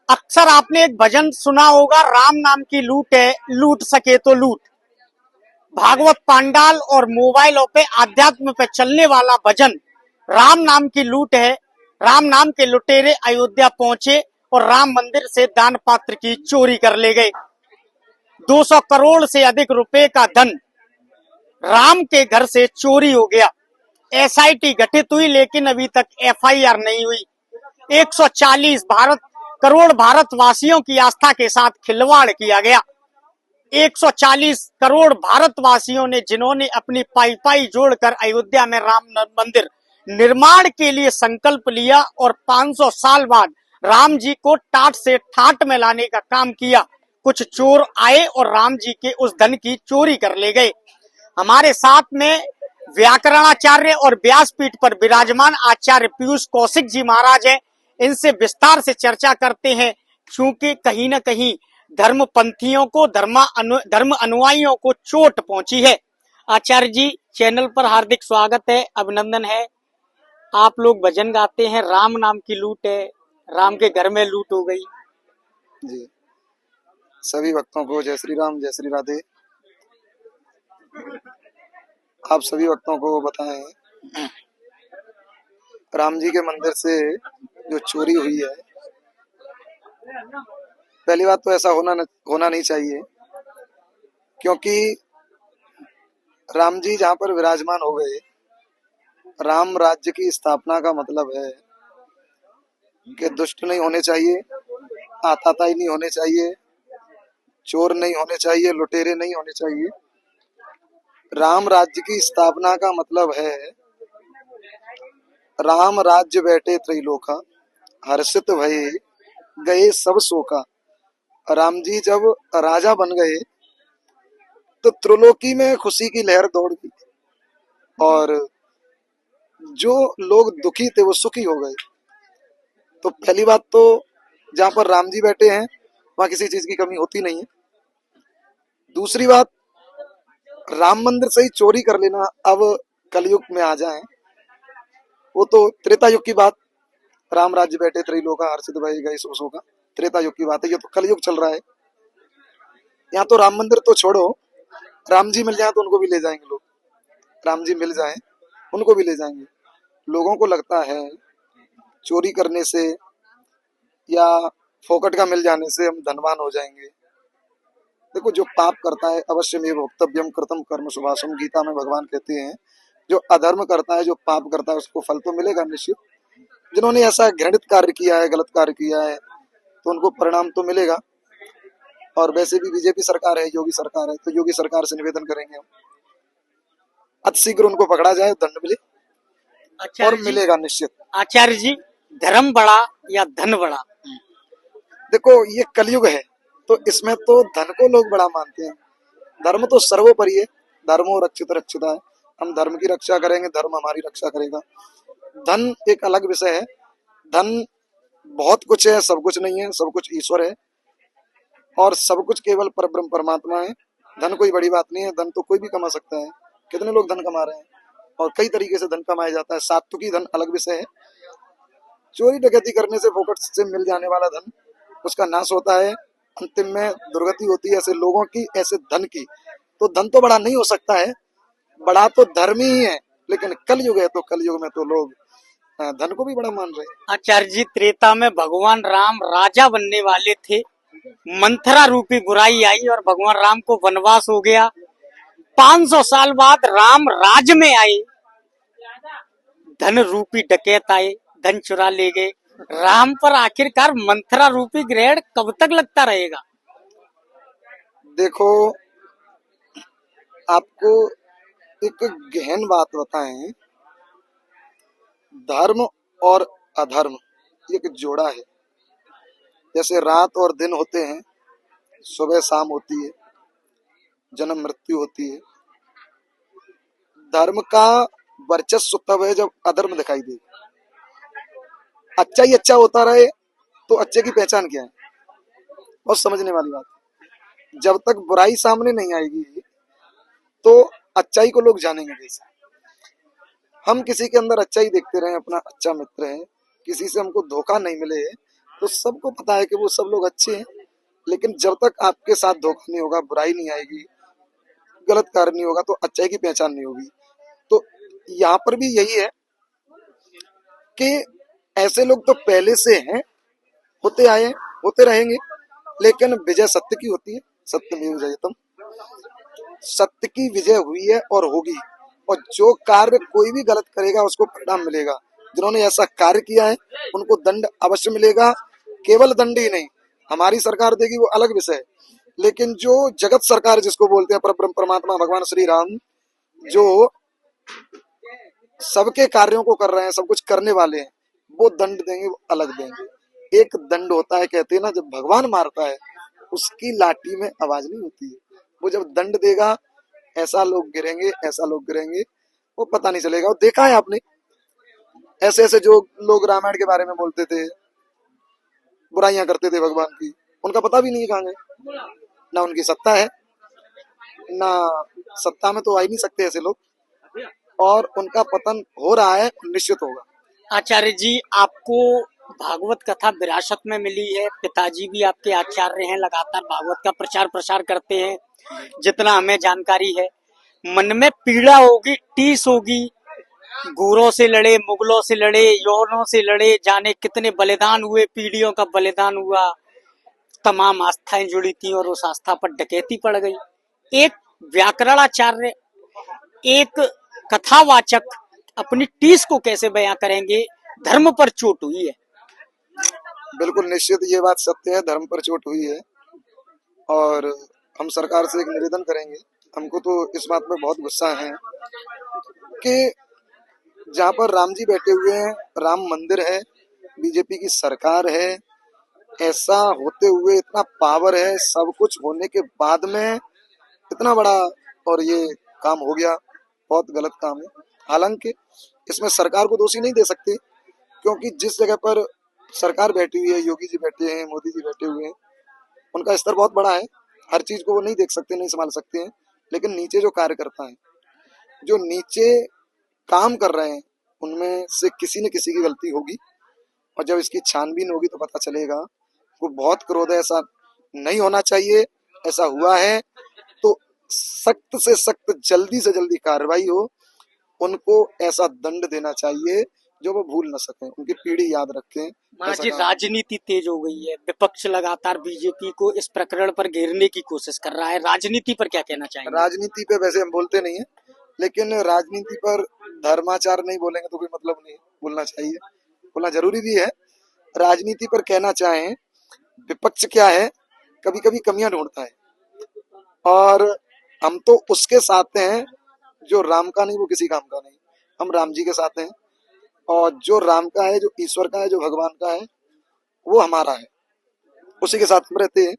अक्सर आपने एक भजन सुना होगा, राम नाम की लूट है, लूट सके तो लूट। भागवत पांडाल और मोबाइलों पे आध्यात्म पे चलने वाला भजन राम नाम की लूट है। राम नाम के लुटेरे अयोध्या पहुंचे और राम मंदिर से दान पात्र की चोरी कर ले गए। 200 करोड़ से अधिक रुपए का धन राम के घर से चोरी हो गया। एसआईटी गठित हुई लेकिन अभी तक एफआईआर नहीं हुई। 140 करोड़ भारतवासियों की आस्था के साथ खिलवाड़ किया गया। 140 करोड़ भारतवासियों ने, जिन्होंने अपनी पाई पाई जोड़कर अयोध्या में राम मंदिर निर्माण के लिए संकल्प लिया और 500 साल बाद राम जी को टाट से ठाट में लाने का काम किया, कुछ चोर आए और राम जी के उस धन की चोरी कर ले गए। हमारे साथ में व्याकरणाचार्य और व्यासपीठ पर विराजमान आचार्य पीयूष कौशिक जी महाराज हैं। इनसे विस्तार से चर्चा करते हैं, क्योंकि कहीं ना कहीं धर्मपंथियों को, धर्म अनुयायियों को चोट पहुंची है। आचार्य जी, चैनल पर हार्दिक स्वागत है, अभिनंदन है। आप लोग भजन गाते हैं, राम नाम की लूट है, राम के घर में लूट हो गई। जी, सभी भक्तों को जय श्री राम, जय श्री राधे। आप सभी भक्तों को बताएं, राम जी के मंदिर से जो चोरी हुई है, पहली बात तो ऐसा होना नहीं चाहिए, क्योंकि राम जी जहाँ पर विराजमान हो गए, राम राज्य की स्थापना का मतलब है कि दुष्ट नहीं होने चाहिए, आताताई नहीं होने चाहिए, चोर नहीं होने चाहिए, लुटेरे नहीं होने चाहिए। राम राज्य की स्थापना का मतलब है राम राज्य बैठे त्रैलोका, हर्षित भये गए सब शोका। राम जी जब राजा बन गए तो त्रिलोकी में खुशी की लहर दौड़ गई और जो लोग दुखी थे वो सुखी हो गए। तो पहली बात तो जहाँ पर राम जी बैठे हैं वहां किसी चीज की कमी होती नहीं है। दूसरी बात, राम मंदिर से ही चोरी कर लेना अब कलयुग में आ जाए, वो तो त्रेता युग की बात। राम राज्य बैठे त्रैलोका, हर्षित भये गए सब शोका, त्रेता युग की बात है। ये तो कलयुग चल रहा है। यहाँ तो राम मंदिर तो छोड़ो, राम जी मिल जाए तो उनको भी ले जाएंगे लोग। राम जी मिल जाए उनको भी ले जाएंगे। लोगों को लगता है चोरी करने से या फोकट का मिल जाने से हम धनवान हो जाएंगे। देखो, जो पाप करता है अवश्य में भोक्तव्यम कृतम कर्म शुभाशम, गीता में भगवान कहते हैं, जो अधर्म करता है, जो पाप करता है, उसको फल तो मिलेगा निश्चित। जिन्होंने ऐसा घृणित कार्य किया है, गलत कार्य किया है, तो उनको परिणाम तो मिलेगा। और वैसे भी बीजेपी सरकार है, योगी सरकार है, तो योगी सरकार से निवेदन करेंगे हम अतिशीघ्र उनको पकड़ा जाए, दंड मिले और मिलेगा निश्चित। आचार्य जी, धर्म बड़ा या धन बड़ा? देखो, ये कलयुग है तो इसमें तो धन को लोग बड़ा मानते हैं। धर्म तो सर्वोपरि है। धर्मो रक्षित रक्षिता है। हम धर्म की रक्षा करेंगे, धर्म हमारी रक्षा करेगा। धन एक अलग विषय है। धन बहुत कुछ है, सब कुछ नहीं है। सब कुछ ईश्वर है और सब कुछ केवल परब्रह्म परमात्मा है। धन कोई बड़ी बात नहीं है। धन तो कोई भी कमा सकता है। कितने लोग धन कमा रहे हैं और कई तरीके से धन कमाया जाता है। सात्विकी धन अलग विषय है। चोरी डकैती करने से, फोकट से मिल जाने वाला धन, उसका नाश होता है, अंतिम में दुर्गति होती है ऐसे लोगों की, ऐसे धन की। तो धन तो बड़ा नहीं हो सकता है, बड़ा तो धर्म ही है। लेकिन कल युग है तो कल युग में तो लोग धन को भी बड़ा मान रहे हैं। आचार्य जी, त्रेता में भगवान राम राजा बनने वाले थे, मंथरा रूपी बुराई आई और भगवान राम को वनवास हो गया। 500 साल बाद राम राज में आए, धन रूपी डकैत आए, धन चुरा ले गए। राम पर आखिरकार मंथरा रूपी ग्रहण कब तक लगता रहेगा? देखो, आपको एक गहन बात बताएं, धर्म और अधर्म एक जोड़ा है। जैसे रात और दिन होते हैं, सुबह शाम होती है, जन्म मृत्यु होती है। धर्म का वर्चस्व तब है जब अधर्म दिखाई दे। अच्छा ही अच्छा होता रहे तो अच्छे की पहचान क्या है? और समझने वाली बात, जब तक बुराई सामने नहीं आएगी तो अच्छाई को लोग जानेंगे कैसे? हम किसी के अंदर अच्छाई देखते रहे, अपना अच्छा मित्र है, किसी से हमको धोखा नहीं मिले, तो सबको पता है कि वो सब लोग अच्छे हैं, लेकिन जब तक आपके साथ धोखा नहीं होगा, बुराई नहीं आएगी, गलत कार्य नहीं होगा, तो अच्छाई की पहचान नहीं होगी। तो यहाँ पर भी यही है कि ऐसे लोग तो पहले से हैं, होते आए हैं, होते रहेंगे, लेकिन विजय सत्य की होती है, सत्यमेव जयतम। सत्य की विजय हुई है और होगी, और जो कार्य कोई भी गलत करेगा उसको परिणाम मिलेगा। जिन्होंने ऐसा कार्य किया है उनको दंड अवश्य मिलेगा। केवल दंड ही नहीं, हमारी सरकार देगी वो अलग विषय है, लेकिन जो जगत सरकार जिसको बोलते हैं, परब्रह्म परमात्मा भगवान श्री राम, जो सबके कार्यों को कर रहे हैं, सब कुछ करने वाले हैं, वो दंड देंगे, वो अलग देंगे। एक दंड होता है, कहते हैं ना, जब भगवान मारता है उसकी लाठी में आवाज नहीं होती है, वो जब दंड देगा ऐसा लोग गिरेंगे, ऐसा लोग गिरेंगे, वो पता नहीं चलेगा। और देखा है आपने, ऐसे ऐसे जो लोग रामायण के बारे में बोलते थे, बुराइयां करते थे भगवान की, उनका पता भी नहीं है कहाँ गए। ना उनकी सत्ता है, ना सत्ता में तो आ ही नहीं सकते ऐसे लोग, और उनका पतन हो रहा है, निश्चित होगा। आचार्य जी, आपको भागवत कथा विरासत में मिली है, पिताजी भी आपके आचार्य हैं, लगातार भागवत का प्रचार प्रसार करते हैं, जितना हमें जानकारी है। मन में पीड़ा होगी, टीस होगी, गोरों से लड़े, मुगलों से लड़े, यौनों से लड़े, जाने कितने बलिदान हुए, पीढ़ियों का बलिदान हुआ, तमाम आस्थाएं जुड़ी थी और उस आस्था पर डकैती पड़ गई। एक व्याकरणाचार्य, एक कथावाचक अपनी टीस को कैसे बयां करेंगे? धर्म पर चोट हुई है। बिल्कुल निश्चित ये बात सत्य है, धर्म पर चोट हुई है, और हम सरकार से एक निवेदन करेंगे। हमको तो इस बात में बहुत गुस्सा है कि जहाँ पर राम जी बैठे हुए हैं, राम मंदिर है, बीजेपी की सरकार है, ऐसा होते हुए इतना पावर है, सब कुछ होने के बाद में इतना बड़ा और ये काम हो गया, बहुत गलत काम है। हालांकि इसमें सरकार को दोषी नहीं दे सकते, क्योंकि जिस जगह पर सरकार बैठी हुई है, योगी जी बैठे हैं, मोदी जी बैठे हुए हैं, उनका स्तर बहुत बड़ा है, हर चीज को वो नहीं देख सकते, नहीं संभाल सकते हैं। लेकिन नीचे जो कार्यकर्ता है, जो नीचे काम कर रहे हैं, उनमें से किसी न किसी की गलती होगी, और जब इसकी छानबीन होगी तो पता चलेगा। वो बहुत क्रोध है, ऐसा नहीं होना चाहिए, ऐसा हुआ है तो सख्त से सख्त, जल्दी से जल्दी कार्रवाई हो, उनको ऐसा दंड देना चाहिए जो वो भूल न सकें, उनकी पीढ़ी याद रखें। महाराज ऐसा जी, काम राजनीति तेज हो गई है, विपक्ष लगातार बीजेपी को इस प्रकरण पर घेरने की कोशिश कर रहा है, राजनीति पर क्या कहना चाहेंगे? राजनीति पे वैसे हम बोलते नहीं है, लेकिन राजनीति पर धर्माचार नहीं बोलेंगे तो कोई मतलब नहीं, बोलना चाहिए, बोलना जरूरी भी है। राजनीति पर कहना चाहें, विपक्ष क्या है, कभी कभी कमियां ढूंढता है, और हम तो उसके साथ हैं जो राम का नहीं वो किसी काम का नहीं। हम राम जी के साथ हैं, और जो राम का है, जो ईश्वर का है, जो भगवान का है, वो हमारा है, उसी के साथ हम रहते हैं।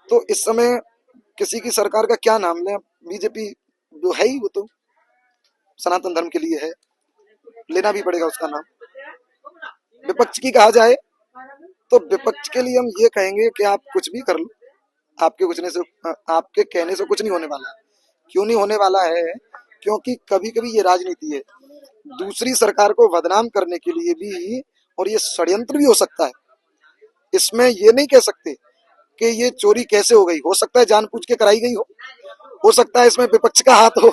तो इस समय किसी की सरकार का क्या नाम लें, बीजेपी जो है ही वो तो सनातन धर्म के लिए है, लेना भी पड़ेगा उसका नाम। विपक्ष की कहा जाए तो विपक्ष के लिए हम ये कहेंगे कि आप कुछ भी कर लो, आपके कुछ से, आपके कहने से कुछ नहीं होने वाला है। क्यों नहीं होने वाला है? क्योंकि कभी कभी ये राजनीति है, दूसरी सरकार को बदनाम करने के लिए भी, और ये षड्यंत्र भी हो सकता है। इसमें ये नहीं कह सकते कि ये चोरी कैसे हो सकता है जानबूझ के कराई गई हो सकता है इसमें विपक्ष का हाथ हो।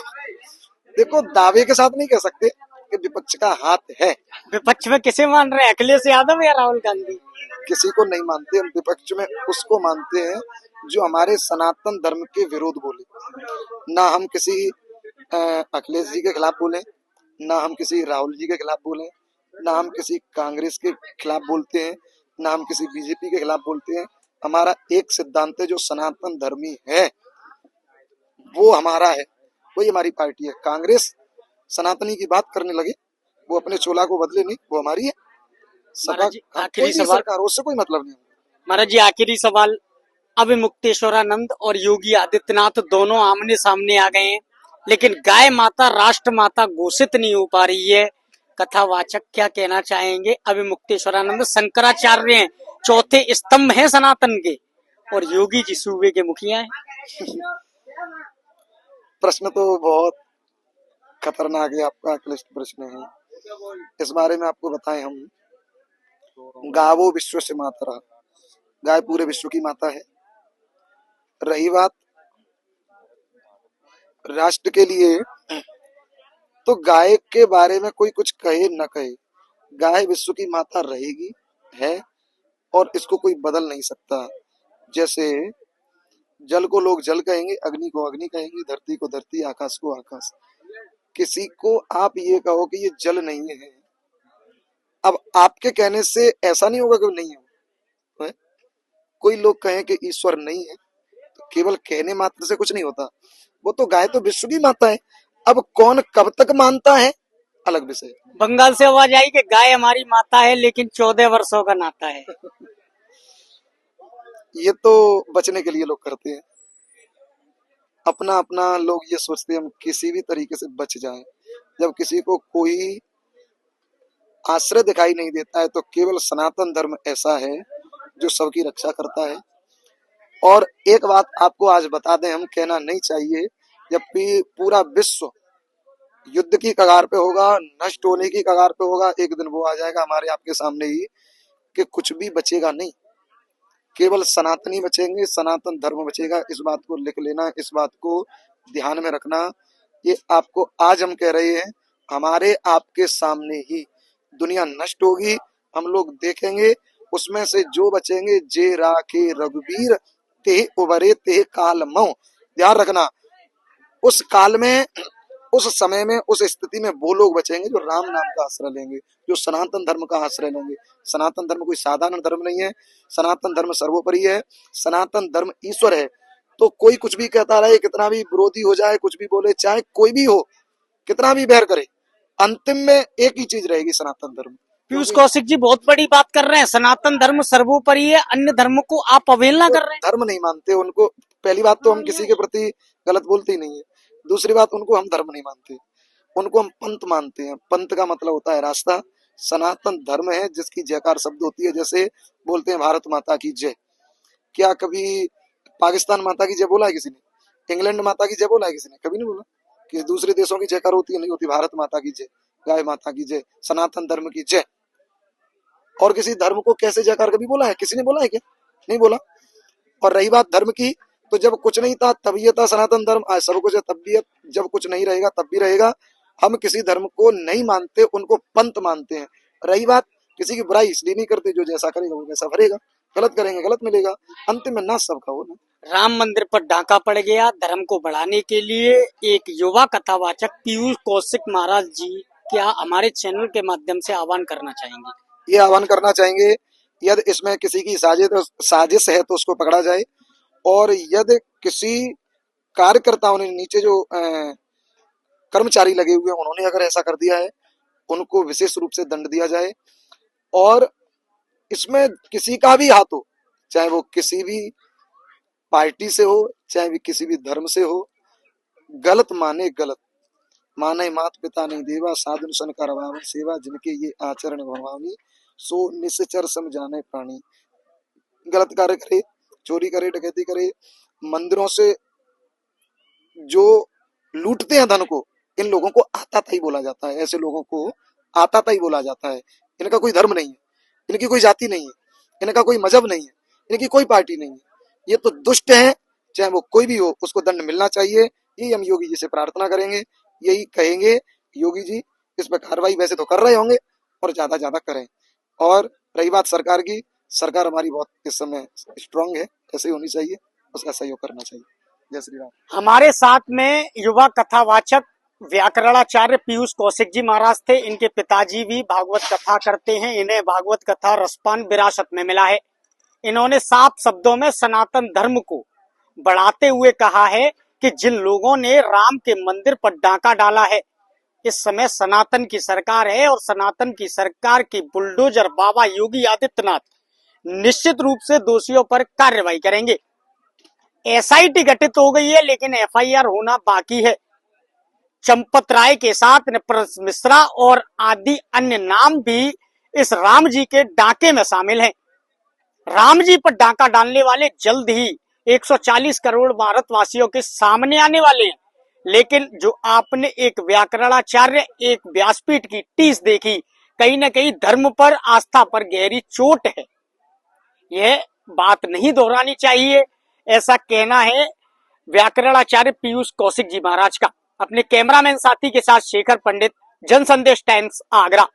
देखो, दावे के साथ नहीं कह सकते कि विपक्ष का हाथ है। विपक्ष में किसे मान रहे हैं, अखिलेश यादव या राहुल गांधी? किसी को नहीं मानते हम, विपक्ष में उसको मानते हैं जो हमारे सनातन धर्म के विरोध बोले। ना हम किसी अखिलेश जी के खिलाफ बोले, ना हम किसी राहुल जी के खिलाफ बोले, ना हम किसी कांग्रेस के खिलाफ बोलते हैं, ना हम किसी बीजेपी के खिलाफ बोलते हैं। हमारा एक सिद्धांत है, जो सनातन धर्मी है वो हमारा है, वही हमारी पार्टी है। कांग्रेस सनातनी की बात करने लगे, वो अपने चोला को बदले नहीं, वो हमारी है। सभा आखिरी कोई भी सवाल सरकार, उससे कोई मतलब नहीं। महाराज जी, आखिरी सवाल। अब मुक्तेश्वरानंद और योगी आदित्यनाथ दोनों आमने सामने आ गए हैं, लेकिन गाय माता, राष्ट्र माता घोषित नहीं हो पा रही है। कथावाचक क्या कहना चाहेंगे? अभी मुक्तेश्वरानंद शंकराचार्य हैं, चौथे स्तंभ हैं सनातन के, और योगी जी सूबे के मुखिया हैं। प्रश्न तो बहुत खतरनाक है आपका, क्लिष्ट प्रश्न है। इस बारे में आपको बताएं हम गावो विश्व से मातरा, गाय पूरे विश्व की माता है। रही बात राष्ट्र के लिए, तो गाय के बारे में कोई कुछ कहे न कहे, गाय विश्व की माता रहेगी, है, और इसको कोई बदल नहीं सकता। जैसे जल को लोग जल कहेंगे, अग्नि को अग्नि कहेंगे, धरती को धरती, आकाश को आकाश। किसी को आप ये कहो कि ये जल नहीं है, अब आपके कहने से ऐसा नहीं होगा कि वो नहीं हो, है? कोई लोग कहें कि ईश्वर नहीं है, तो केवल कहने मात्र से कुछ नहीं होता। वो तो गाय तो विश्व की माता है। अब कौन कब तक मानता है अलग विषय है। बंगाल से आवाज आई कि गाय हमारी माता है लेकिन 14 वर्षों का नाता है। ये तो बचने के लिए लोग करते हैं, अपना अपना लोग ये सोचते हैं हम किसी भी तरीके से बच जाएं। जब किसी को कोई आश्रय दिखाई नहीं देता है तो केवल सनातन धर्म ऐसा है जो सबकी रक्षा करता है। और एक बात आपको आज बता दें, हम कहना नहीं चाहिए, जब भी पूरा विश्व युद्ध की कगार पे होगा, नष्ट होने की कगार पे होगा, एक दिन वो आ जाएगा हमारे आपके सामने ही कि कुछ भी बचेगा नहीं, केवल सनातनी बचेंगे, सनातन धर्म बचेगा। इस बात को लिख लेना, इस बात को ध्यान में रखना। ये आपको आज हम कह रहे हैं, हमारे आपके सामने ही दुनिया नष्ट होगी, हम लोग देखेंगे, उसमें से जो बचेंगे, जे राखे रघुवीर ते उबरे ते काल मऊ। ध्यान रखना, उस काल में, उस समय में, उस स्थिति में वो लोग बचेंगे जो राम नाम का आश्रय लेंगे, जो सनातन धर्म का आश्रय लेंगे। सनातन धर्म कोई साधारण धर्म नहीं है, सनातन धर्म सर्वोपरि है, सनातन धर्म ईश्वर है। तो कोई कुछ भी कहता रहे, कितना भी विरोधी हो जाए, कुछ भी बोले, चाहे कोई भी हो, कितना भी बैर करे, अंतिम में एक ही चीज रहेगी, सनातन धर्म। पीयूष कौशिक जी बहुत बड़ी बात कर रहे हैं, सनातन धर्म सर्वोपरि है, अन्य धर्मों को आप अवहेलना कर रहे हैं। धर्म नहीं मानते उनको, पहली बात तो हम किसी के प्रति गलत बोलते ही नहीं है। दूसरी बात, उनको हम धर्म नहीं मानते, उनको हम पंथ मानते हैं। पंथ का मतलब होता है रास्ता। सनातन धर्म है जिसकी जयकार शब्द होती है, जैसे बोलते हैं भारत माता की जय। क्या कभी पाकिस्तान माता की जय बोला है किसी ने? इंग्लैंड माता की जय बोला है किसी ने? कभी नहीं बोला। कि दूसरे देशों की जयकार होती है, नहीं होती। भारत माता की जय, गाय माता की जय, सनातन धर्म की जय। और किसी धर्म को कैसे जयकार कभी बोला है? किसी ने बोला है क्या? नहीं बोला। और रही बात धर्म की, तो जब कुछ नहीं था तब ये था सनातन धर्म, आज सब कुछ है तब भी है, जब कुछ नहीं रहेगा तब भी रहेगा। हम किसी धर्म को नहीं मानते, उनको पंथ मानते हैं। रही बात, किसी की बुराई इसलिए नहीं करते, जो जैसा करेगा वो वैसा भरेगा, गलत करेंगे गलत मिलेगा, अंतिम में ना सबका हो ना। राम मंदिर पर डाका पड़ गया, धर्म को बढ़ाने के लिए एक युवा कथावाचक पीयूष कौशिक महाराज जी क्या हमारे चैनल के माध्यम से आह्वान करना चाहेंगे? ये आह्वान करना चाहेंगे, यदि इसमें किसी की साजिश है तो उसको पकड़ा जाए, और यदि किसी कार्यकर्ताओं ने, नीचे जो कर्मचारी लगे हुए हैं, उन्होंने अगर ऐसा कर दिया है, उनको विशेष रूप से दंड दिया जाए। और इसमें किसी का भी हाथ हो, चाहे वो किसी भी पार्टी से हो, चाहे भी किसी भी धर्म से हो, गलत माने गलत, माने मात पिता नहीं देवा, साधु सन करवावन सेवा, जिनके ये आचरण भवानी, सो निश्चर सम जाने प्राणी। गलत कार्य करे, चोरी करे, डकैती करे, मंदिरों से जो लूटते हैं धन को, इन लोगों को आताताई बोला जाता है। ऐसे लोगों को आताताई बोला जाता है। इनका कोई धर्म नहीं है, इनकी कोई जाति नहीं है, इनका कोई मजहब नहीं है, इनकी कोई पार्टी नहीं है, ये तो दुष्ट है, चाहे वो कोई भी हो, उसको दंड मिलना चाहिए। यही हम योगी जी से प्रार्थना करेंगे, यही कहेंगे। योगी जी इस पर कार्रवाई वैसे तो कर रहे होंगे, और ज्यादा ज्यादा करें। और रही बात सरकार की, सरकार हमारी बहुत इस समय स्ट्रांग है, ऐसे ही होनी चाहिए, उसका सहयोग करना चाहिए। जय श्री राम। हमारे साथ में युवा कथावाचक व्याकरणाचार्य पीयूष कौशिक जी महाराज थे। इनके पिताजी भी भागवत कथा करते हैं, इन्हें भागवत कथा रसपान विरासत में मिला है। इन्होंने साफ शब्दों में सनातन धर्म को बढ़ाते हुए कहा है कि जिन लोगों ने राम के मंदिर पर डाका डाला है, इस समय सनातन की सरकार है, और सनातन की सरकार की बुलडोजर बाबा योगी आदित्यनाथ निश्चित रूप से दोषियों पर कार्रवाई करेंगे। एसआईटी गठित हो गई है, लेकिन एफआईआर होना बाकी है। चंपत राय के साथ नृपेश मिश्रा और आदि अन्य नाम भी इस राम जी के डाके में शामिल हैं। राम जी पर डाका डालने वाले जल्द ही 140 करोड़ भारतवासियों के सामने आने वाले हैं। लेकिन जो आपने एक व्याकरणाचार्य, एक व्यासपीठ की टीस देखी कहीं न कहीं धर्म पर, आस्था पर गहरी चोट है। यह बात नहीं दोहरानी चाहिए, ऐसा कहना है व्याकरणाचार्य पीयूष कौशिक जी महाराज का। अपने कैमरामैन साथी के साथ शेखर पंडित, जन संदेश टाइम्स, आगरा।